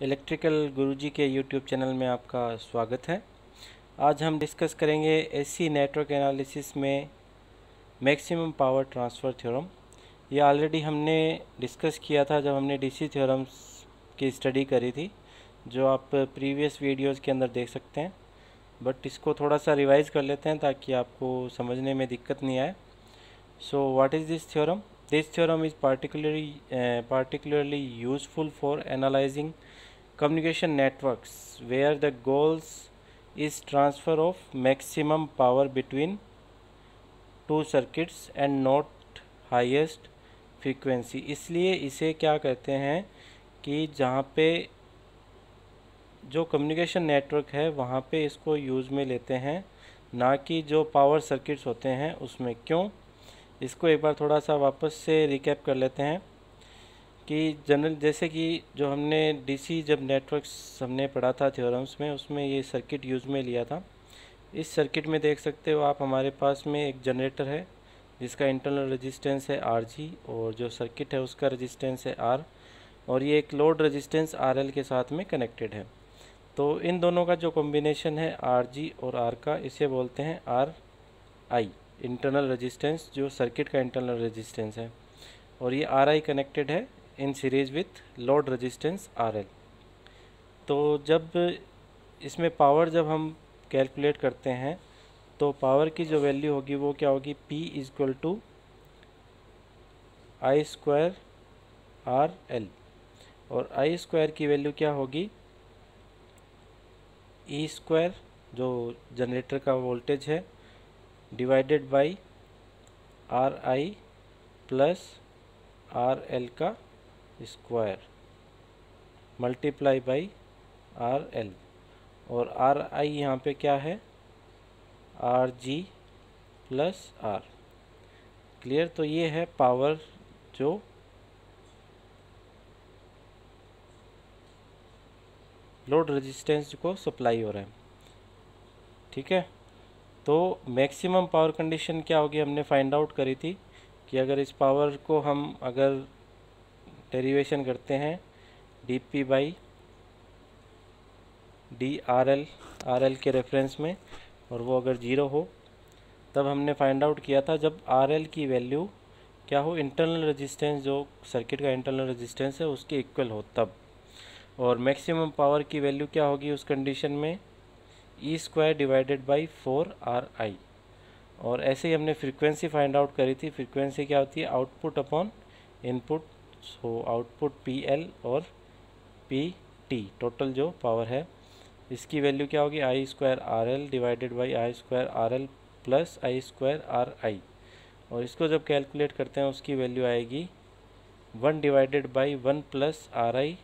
Electrical गुरुजी के YouTube channel में आपका स्वागत है। आज हम डिस्कस करेंगे एसी नेटवर्क एनालिसिस में मैक्सिमम पावर ट्रांसफ़र थ्योरम। ये ऑलरेडी हमने डिस्कस किया था जब हमने डीसी थ्योरम्स की स्टडी करी थी, जो आप प्रीवियस वीडियोस के अंदर देख सकते हैं। बट इसको थोड़ा सा रिवाइज़ कर लेते हैं ताकि आपको समझने में दिक्कत नहीं आए। So what is this theorem? This theorem is particularly useful for analyzing communication networks where the goals is transfer of maximum power between two circuits and not highest frequency। इसलिए इसे क्या कहते हैं कि जहाँ पे जो कम्युनिकेशन नेटवर्क है वहाँ पे इसको यूज़ में लेते हैं, ना कि जो पावर सर्किट्स होते हैं उसमें। क्यों? इसको एक बार थोड़ा सा वापस से रिकैप कर लेते हैं कि जनरल जैसे कि जो हमने डीसी जब नेटवर्क्स हमने पढ़ा था थ्योरम्स में, उसमें ये सर्किट यूज़ में लिया था। इस सर्किट में देख सकते हो आप, हमारे पास में एक जनरेटर है जिसका इंटरनल रेजिस्टेंस है RG और जो सर्किट है उसका रेजिस्टेंस है R, और ये एक लोड रेजिस्टेंस RL के साथ में कनेक्टेड है। तो इन दोनों का जो कॉम्बिनेशन है RG और R का, इसे बोलते हैं RI, इंटरनल रेजिस्टेंस, जो सर्किट का इंटरनल रेजिस्टेंस है। और ये RI कनेक्टेड है in series with load resistance RL। तो जब इसमें पावर जब हम कैलकुलेट करते हैं तो पावर की जो वैल्यू होगी वो क्या होगी? P equal to I square RL, और I स्क्वायर की वैल्यू क्या होगी? E स्क्वायर, जो जनरेटर का वोल्टेज है, divided by RI plus RL का स्क्वायर मल्टीप्लाई बाई RL, और RI यहाँ पे क्या है? RG plus R। क्लियर? तो ये है पावर जो लोड रेजिस्टेंस को सप्लाई हो रहा है। ठीक है, तो मैक्सिमम पावर कंडीशन क्या होगी हमने फाइंड आउट करी थी कि अगर इस पावर को हम अगर डेरिवेशन करते हैं dP बाई dRL, RL के रेफरेंस में, और वो अगर ज़ीरो हो, तब हमने फाइंड आउट किया था जब RL की वैल्यू क्या हो? इंटरनल रेजिस्टेंस, जो सर्किट का इंटरनल रेजिस्टेंस है, उसके इक्वल हो तब। और मैक्सिमम पावर की वैल्यू क्या होगी उस कंडीशन में? E square divided by 4RI। और ऐसे ही हमने फ्रीक्वेंसी फाइंड आउट करी थी। फ्रीक्वेंसी क्या होती है? Output upon input. So output PL और PT, टोटल जो पावर है, इसकी वैल्यू क्या होगी? I square RL divided by I square RL plus I square RI। और इसको जब कैलकुलेट करते हैं उसकी वैल्यू आएगी 1 divided by 1 plus RI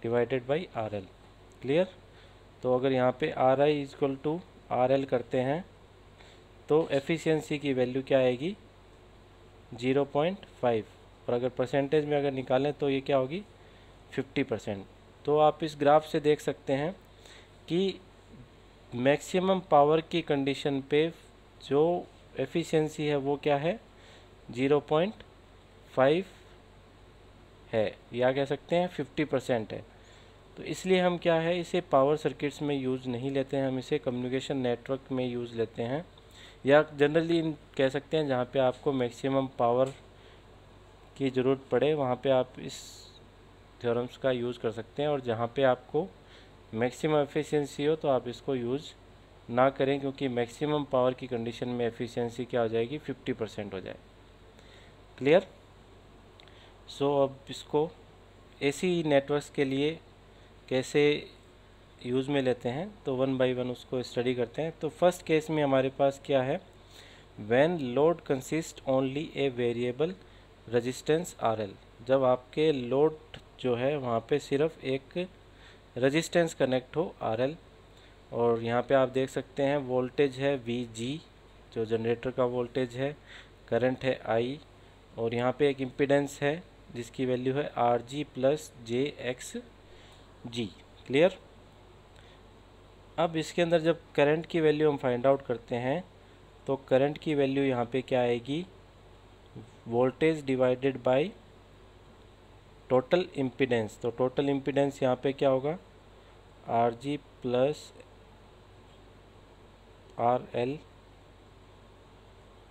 divided by RL। Clear? तो अगर यहाँ पे RI इक्वल टू RL करते हैं तो एफिशिएंसी की वैल्यू क्या आएगी? 0.5, और अगर परसेंटेज में अगर निकालें तो ये क्या होगी? 50%। तो आप इस ग्राफ से देख सकते हैं कि मैक्सिमम पावर की कंडीशन पे जो एफिशिएंसी है वो क्या है? 0.5 है, या कह सकते हैं 50% है। तो इसलिए हम क्या है, इसे पावर सर्किट्स में यूज़ नहीं लेते हैं, हम इसे कम्युनिकेशन नेटवर्क में यूज़ लेते हैं, या जनरली कह सकते हैं जहाँ पे आपको मैक्सिमम पावर की ज़रूरत पड़े वहाँ पे आप इस थ्योरम्स का यूज़ कर सकते हैं। और जहाँ पे आपको मैक्सिमम एफिशिएंसी हो तो आप इसको यूज़ ना करें, क्योंकि मैक्सिमम पावर की कंडीशन में एफिशिएंसी क्या हो जाएगी? 50% हो जाए। क्लियर? सो अब इसको एसी नेटवर्क्स के लिए कैसे यूज़ में लेते हैं तो वन बाय वन उसको स्टडी करते हैं। तो फर्स्ट केस में हमारे पास क्या है? When load consist only a variable resistance RL। जब आपके लोड जो है वहाँ पे सिर्फ एक रेजिस्टेंस कनेक्ट हो RL, और यहाँ पे आप देख सकते हैं वोल्टेज है VG, जो जनरेटर का वोल्टेज है, करंट है I, और यहाँ पे एक इम्पीडेंस है जिसकी वैल्यू है RG प्लस JXG। क्लियर? अब इसके अंदर जब करंट की वैल्यू हम फाइंड आउट करते हैं तो करंट की वैल्यू यहाँ पे क्या आएगी? Voltage divided by total impedance, तो टोटल इम्पीडेंस यहाँ पे क्या होगा, R G plus R L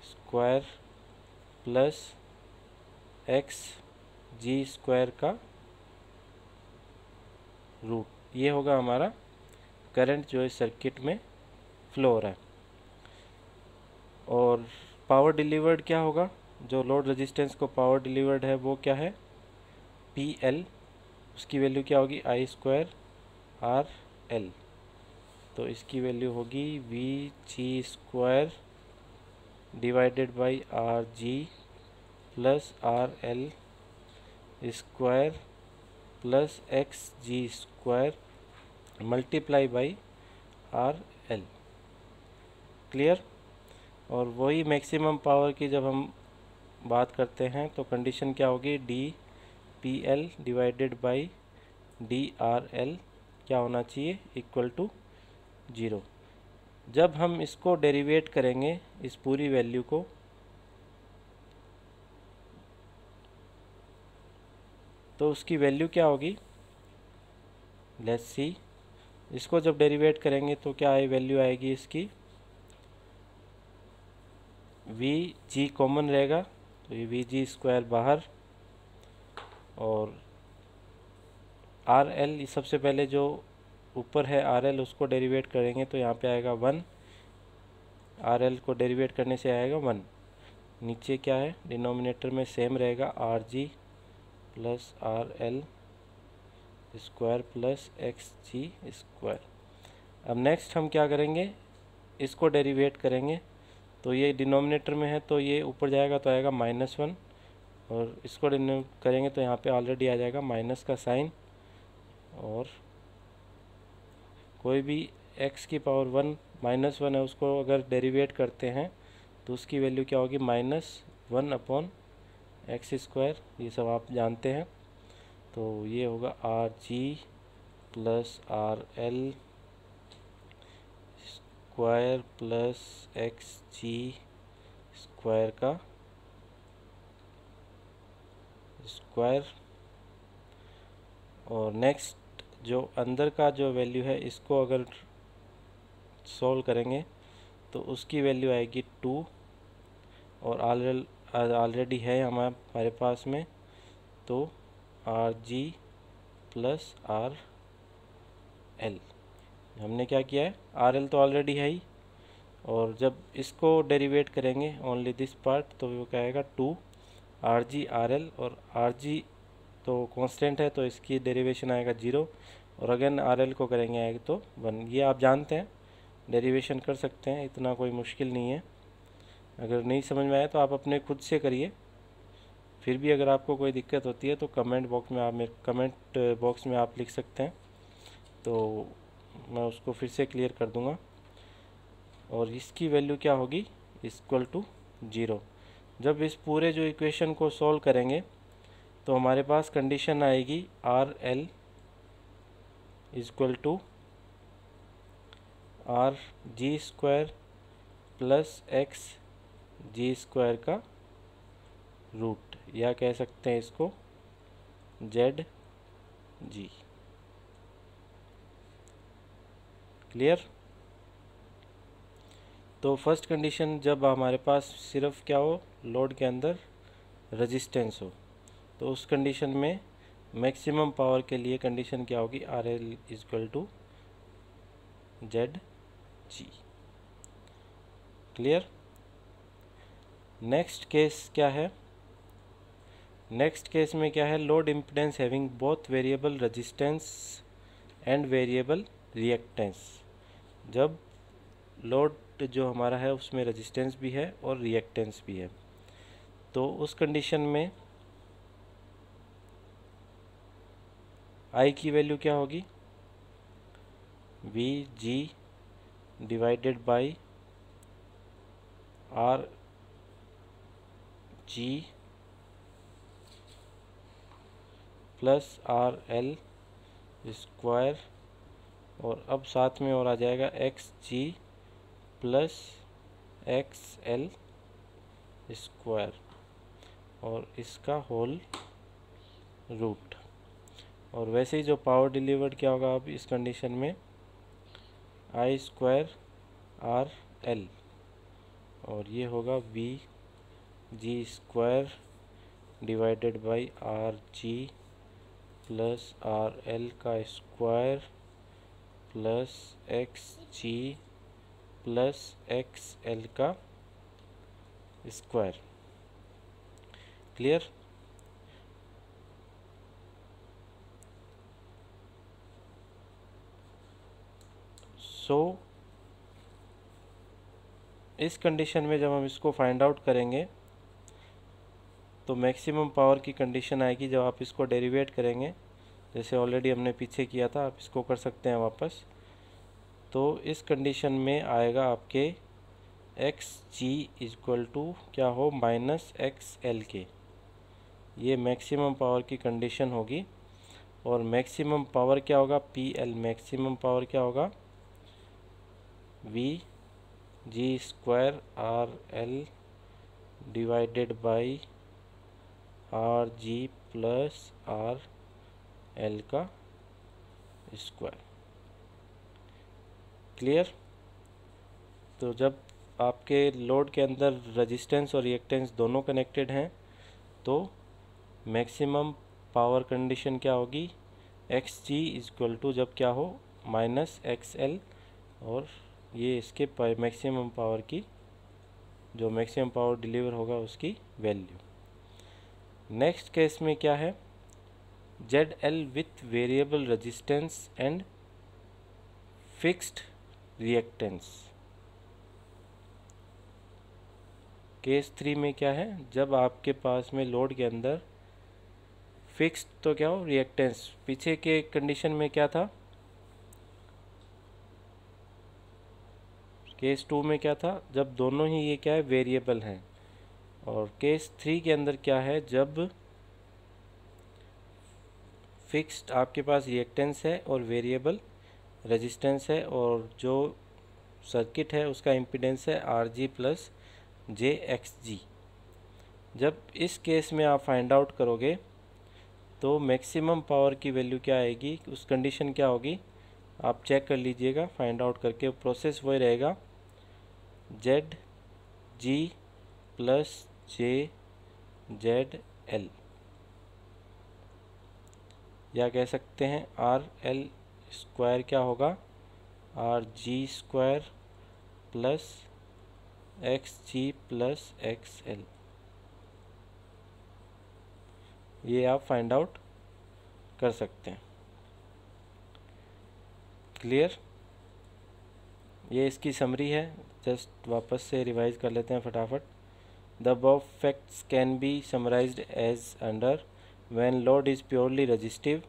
square plus X G square का रूट, ये होगा हमारा करंट जो इस सर्किट में फ्लो हो रहा है। और पावर डिलीवर्ड क्या होगा, जो लोड रेजिस्टेंस को पावर डिलीवर्ड है वो क्या है, पी एल, उसकी वैल्यू क्या होगी, आई स्क्वायर आर एल। तो इसकी वैल्यू होगी V G square divided by R G plus R L square plus X G square multiply by R L. Clear. और वही मैक्सिमम पावर की जब हम बात करते हैं तो कंडीशन क्या होगी, D P L divided by D R L क्या होना चाहिए, इक्वल टू 0। जब हम इसको डेरिवेट करेंगे इस पूरी वैल्यू को, तो उसकी वैल्यू क्या होगी, लेट्स सी। इसको जब डेरिवेट करेंगे तो क्या है, वैल्यू आएगी इसकी, वी जी कॉमन रहेगा तो ये वी जी स्क्वायर बाहर, और आर एल सबसे पहले जो ऊपर है आर एल उसको डेरिवेट करेंगे तो यहाँ पे आएगा 1, आर एल को डेरिवेट करने से आएगा 1। नीचे क्या है, डिनोमिनेटर में सेम रहेगा, R G plus R L square plus X G square. अब नेक्स्ट हम क्या करेंगे, इसको डेरिवेट करेंगे तो ये डिनोमिनेटर में है तो ये ऊपर जाएगा तो आएगा -1, और इसको करेंगे तो यहाँ पे ऑलरेडी आ जाएगा माइनस का साइन, और कोई भी x की पावर 1 -1 है उसको अगर डेरिवेट करते हैं तो उसकी वैल्यू क्या होगी, -1 अपॉन एक्स स्क्वायर, ये सब आप जानते हैं। तो ये होगा R G plus R L square plus X G square का स्क्वायर। और नेक्स्ट जो अंदर का जो वैल्यू है इसको अगर सॉल्व करेंगे तो उसकी वैल्यू आएगी 2, और ऑलरेडी है हमारे पास में, तो are G plus R L. हमने क्या किया है, आर एल तो ऑलरेडी है ही, और जब इसको डेरिवेट करेंगे ओनली दिस पार्ट तो वो क्या आएगा 2 आर जी आर एल, और आर जी तो कांस्टेंट है तो इसकी डेरिवेशन आएगा 0, और अगेन आर एल को करेंगे आएगा तो 1। ये आप जानते हैं, डेरिवेशन कर सकते हैं, इतना कोई मुश्किल नहीं है। अगर नहीं समझ में आया तो आप अपने खुद से करिए, फिर भी अगर आपको कोई दिक्कत होती है तो कमेंट बॉक्स में आप लिख सकते हैं, तो मैं उसको फिर से क्लियर कर दूंगा। और इसकी वैल्यू क्या होगी, इक्वल टू 0। जब इस पूरे जो इक्वेशन को सॉल्व करेंगे तो हमारे पास कंडीशन आएगी R L equal to R G square plus X G square का रूट, या कह सकते हैं इसको जेड जी। क्लियर। तो फर्स्ट कंडीशन जब हमारे पास सिर्फ क्या हो, लोड के अंदर रेजिस्टेंस हो, तो उस कंडीशन में मैक्सिमम पावर के लिए कंडीशन क्या होगी, R L equal to Z G. Clear. Next case क्या है, नेक्स्ट केस में क्या है, load impedance having both variable resistance and variable reactance. जब लोड जो हमारा है उसमें रेजिस्टेंस भी है और रिएक्टेंस भी है, तो उस कंडीशन में आई की वैल्यू क्या होगी, V ji divided by R G plus R L square, और अब साथ में और आ जाएगा x G plus X L square, और इसका होल रूट। और वैसे ही जो पावर डिलीवर्ड क्या होगा अब इस कंडीशन में, आई स्क्वायर आर एल, और ये होगा we G square divided by R G plus R L का square plus X G plus X L का स्क्वायर। क्लियर? सो इस कंडीशन में जब हम इसको फाइंड आउट करेंगे तो मैक्सिमम पावर की कंडीशन आएगी जब आप इसको डेरिवेट करेंगे, जैसे ऑलरेडी हमने पीछे किया था, आप इसको कर सकते हैं वापस। तो इस कंडीशन में आएगा आपके एक्स जी इक्वल टू क्या हो, माइनस एक्स एल के। ये मैक्सिमम पावर की कंडीशन होगी। और मैक्सिमम पावर क्या होगा, पी एल, मैक्सिमम पावर क्या होगा, we G square R L divided by R G plus R L का स्क्वायर। क्लियर? तो जब आपके लोड के अंदर रेजिस्टेंस और रिएक्टेंस दोनों कनेक्टेड हैं तो मैक्सिमम पावर कंडीशन क्या होगी, एक्स जी इक्वल टू जब क्या हो, माइनस एक्स एल, और ये इसके मैक्सिमम पावर की, जो मैक्सिमम पावर डिलीवर होगा उसकी वैल्यू। नेक्स्ट केस में क्या है, Z L with variable resistance and fixed reactance. Case 3 में क्या है, जब आपके पास में लोड के अंदर फिक्स्ड तो क्या हो, रिएक्टेंस। पीछे के कंडीशन में क्या था, केस 2 में क्या था, जब दोनों ही ये क्या है, वेरिएबल हैं। और केस 3 के अंदर क्या है, जब फिक्स्ड आपके पास रिएक्टेंस है और वेरिएबल रेजिस्टेंस है, और जो सर्किट है उसका इम्पीडेंस है are G plus J x जी। जब इस केस में आप फाइंड आउट करोगे तो मैक्सिमम पावर की वैल्यू क्या आएगी, उस कंडीशन क्या होगी, आप चेक कर लीजिएगा फाइंड आउट करके। प्रोसेस वही रहेगा, Z G plus J Z L, या कह सकते हैं आर एल स्क्वायर क्या होगा, R G square plus X G plus X L. ये आप फाइंड आउट कर सकते हैं। क्लियर? ये इसकी समरी है, जस्ट वापस से रिवाइज कर लेते हैं फटाफट। The above facts can be summarised as under, when load is purely resistive,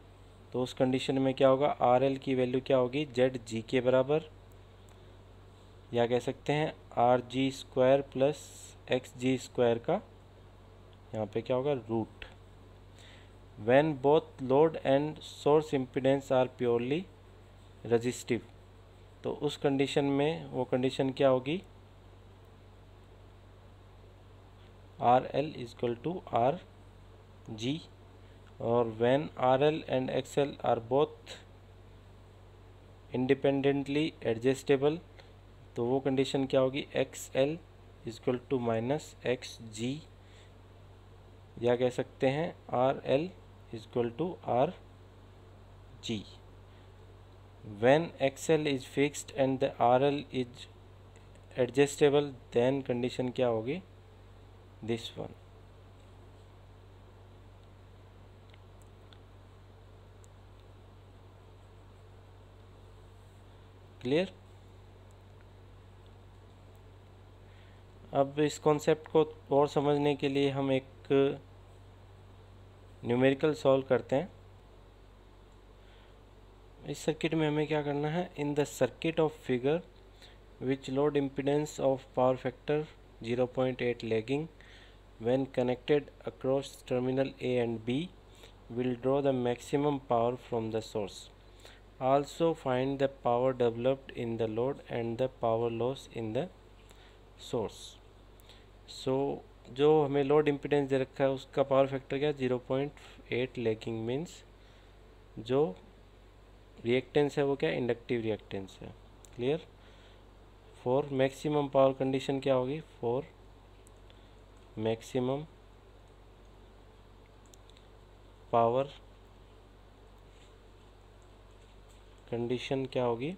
तो उस कंडीशन में क्या होगा, आर एल की वैल्यू क्या होगी, जेड जी के बराबर, या कह सकते हैं R G square plus X G square का यहाँ पे क्या होगा, root. When both load and source impedance are purely resistive, तो उस कंडीशन में वो कंडीशन क्या होगी, R L equal to R G. और when R L and X L are both independently adjustable, तो वो कंडीशन क्या होगी, X L equal to minus X G, या कह सकते हैं R L equal to R G. When XL is fixed and the RL is adjustable, then condition क्या होगी, this one। क्लियर? अब इस कॉन्सेप्ट को और समझने के लिए हम एक न्यूमेरिकल सॉल्व करते हैं। इस सर्किट में हमें क्या करना है, in the circuit of figure which load impedance of power factor 0.8 lagging when connected across terminal A and B will draw the maximum power from the source. Also find the power developed in the load and the power loss in the source. So जो हमें load impedance दे रखा है उसका power factor क्या है, 0.8 8 lagging means जो reactance है वो क्या इंडक्टिव रिएक्टेंस है। Clear. For maximum power condition क्या होगी, फॉर मैक्सिमम पावर कंडीशन क्या होगी,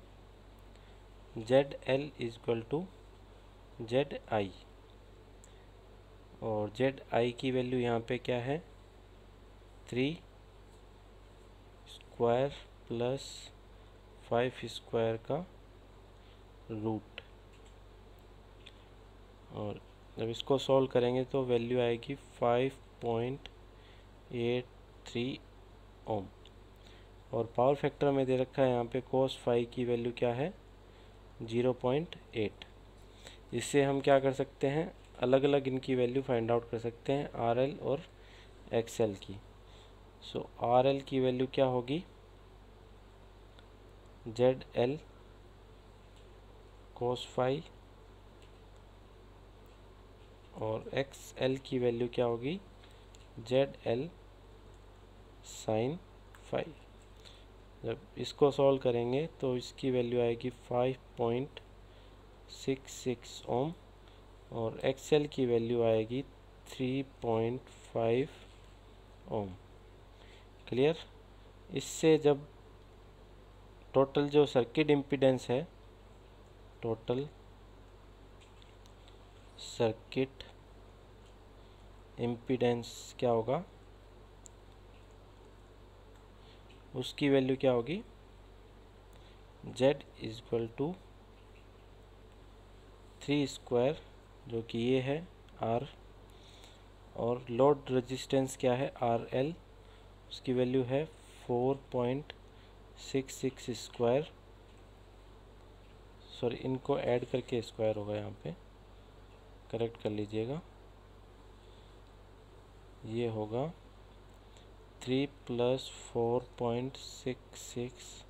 ZL is equal to ZI, और ZI की वैल्यू यहाँ पे क्या है 3 स्क्वायर प्लस 5 स्क्वायर का रूट, और जब इसको सॉल्व करेंगे तो वैल्यू आएगी 5.83 ओम। और पावर फैक्टर में दे रखा है यहाँ पे cos फाई की वैल्यू क्या है 0.8। इससे हम क्या कर सकते हैं, अलग अलग इनकी वैल्यू फाइंड आउट कर सकते हैं RL और XL की। सो RL की वैल्यू क्या होगी ZL cos फाई, और XL की वैल्यू क्या होगी ZL sin फाई। जब इसको सॉल्व करेंगे तो इसकी वैल्यू आएगी 5.66 ओम, और XL की वैल्यू आएगी 3.5 ओम। क्लियर। इससे जब टोटल जो सर्किट इम्पीडेंस है, टोटल सर्किट इम्पीडेंस क्या होगा, उसकी वैल्यू क्या होगी Z is equal to 3 square, जो कि ये है R, और लोड रेजिस्टेंस क्या है RL, उसकी वैल्यू है 4.66 स्क्वायर, सॉरी इनको ऐड करके स्क्वायर होगा, यहाँ पे करेक्ट कर लीजिएगा, ये होगा 3 प्लस 4.66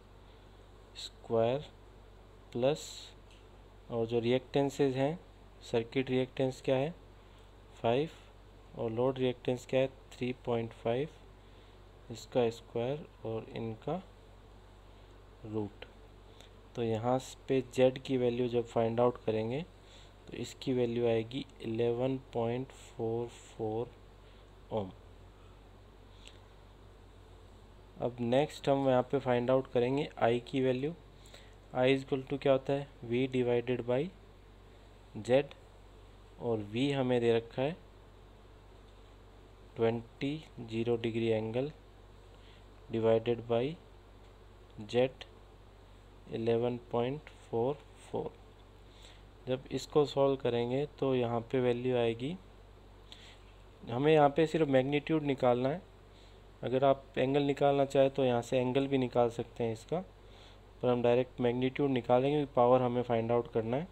स्क्वायर प्लस, और जो रिएक्टेंसेज हैं सर्किट रिएक्टेंस क्या है 5, और लोड रिएक्टेंस क्या है 3.5, इसका स्क्वायर और इनका रूट। तो यहाँ पे Z की वैल्यू जब फाइंड आउट करेंगे तो इसकी वैल्यू आएगी 11.44 ओम। अब नेक्स्ट हम यहाँ पे फाइंड आउट करेंगे I की value. I is equal to क्या होता है V डिवाइडेड बाई Z, और V हमें दे रखा है 0 degree angle divided by Z 11.44। जब इसको सॉल्व करेंगे तो यहाँ पे वैल्यू आएगी, हमें यहाँ पे सिर्फ मैग्नीट्यूड निकालना है। अगर आप एंगल निकालना चाहें तो यहाँ से एंगल भी निकाल सकते हैं इसका, पर हम डायरेक्ट मैग्नीट्यूड निकालेंगे, पावर हमें फाइंड आउट करना है।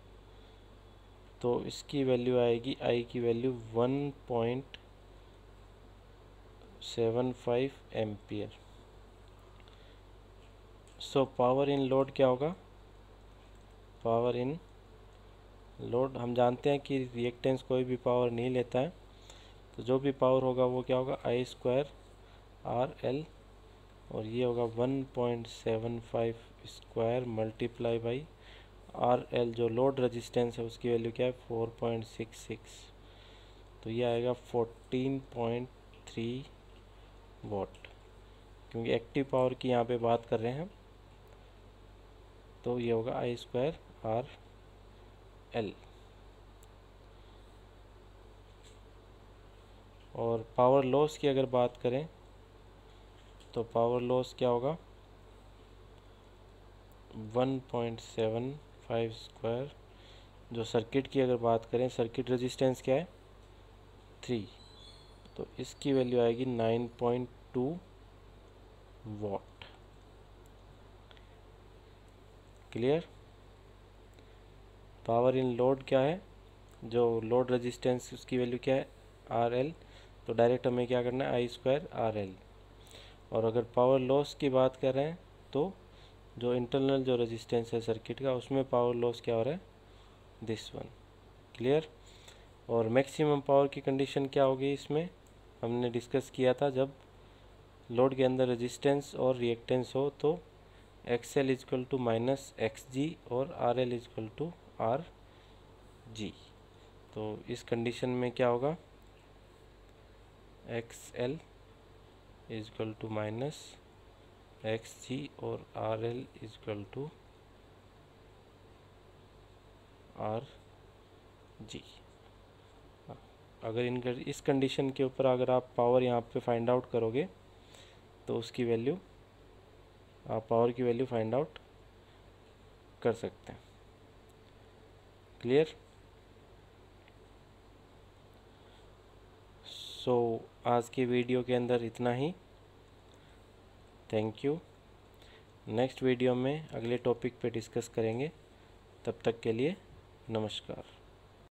तो इसकी वैल्यू आएगी I की value 1.75 ampere. So power in load क्या होगा, पावर इन लोड हम जानते हैं कि रिएक्टेंस कोई भी पावर नहीं लेता है, तो जो भी पावर होगा वो क्या होगा I स्क्वायर RL, और ये होगा 1.75 स्क्वायर मल्टीप्लाई बाई RL, जो लोड रेजिस्टेंस है उसकी वैल्यू क्या है 4.66, तो ये आएगा 14.3 वॉट, क्योंकि एक्टिव पावर की यहाँ पे बात कर रहे हैं। तो ये होगा I स्क्वायर RL। और पावर लॉस की अगर बात करें तो पावर लॉस क्या होगा 1.75 स्क्वायर, जो सर्किट की अगर बात करें सर्किट रेजिस्टेंस क्या है 3, तो इसकी वैल्यू आएगी 9.2 what. Clear. Power in load क्या है, जो लोड रेजिस्टेंस उसकी वैल्यू क्या है RL, तो डायरेक्ट हमें क्या करना है I स्क्वायर RL। और अगर पावर लॉस की बात कर रहे हैं तो जो इंटरनल जो रेजिस्टेंस है सर्किट का उसमें पावर लॉस क्या हो रहा है दिस वन। क्लियर। और मैक्सिमम पावर की कंडीशन क्या होगी, इसमें हमने डिस्कस किया था जब लोड के अंदर रेजिस्टेंस और रिएक्टेंस हो तो XL is equal to minus XG और RL इजकल टू RG। तो इस कंडीशन में क्या होगा, XL is equal to minus XG और RL इजकल टू RG। अगर इस कंडीशन के ऊपर अगर आप पावर यहाँ पे फाइंड आउट करोगे तो उसकी वैल्यू, आप पावर की वैल्यू फाइंड आउट कर सकते हैं। क्लियर? सो आज की वीडियो के अंदर इतना ही। Thank you. नेक्स्ट वीडियो में अगले टॉपिक पे डिस्कस करेंगे। तब तक के लिए नमस्कार।